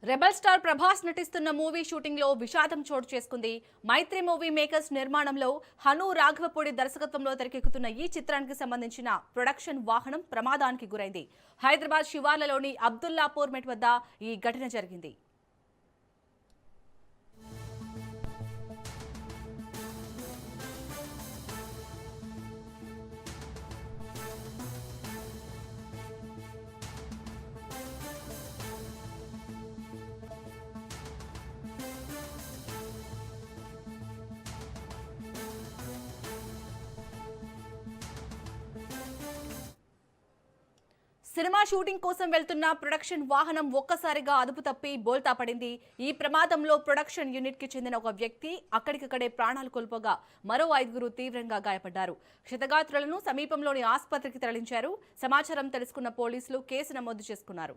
Rebel star Prabhas నటిస్తున్న movie shooting లో విషాదం చోటు చేసుకుంది. మైత్రి మూవీ మేకర్స్ నిర్మాణంలో హను రాఘవపూడి దర్శకత్వంలో తెరకెక్కుతున్న ఈ చిత్రానికి సంబంధించిన ప్రొడక్షన్ వాహనం ప్రమాదానికి గురైంది. హైదరాబాద్ శివార్లలోని అబ్దుల్లాపూర్ మెట్ వద్ద ఈ ఘటన జరిగింది. సినిమా షూటింగ్ కోసం వెళ్తున్న ప్రొడక్షన్ వాహనం ఒక్కసారిగా అదుపు తప్పి బోల్తా పడింది. ఈ ప్రమాదంలో ప్రొడక్షన్ యూనిట్ కి చెందిన ఒక వ్యక్తి అక్కడికక్కడే ప్రాణాలు కోల్పోగా మరో 5 తీవ్రంగా గాయపడ్డారు. క్షతగాత్రులను సమీపంలోని ఆసుపత్రికి తరలించారు. సమాచారం తెలుసుకున్న పోలీసులు కేసు నమోదు చేసుకున్నారు.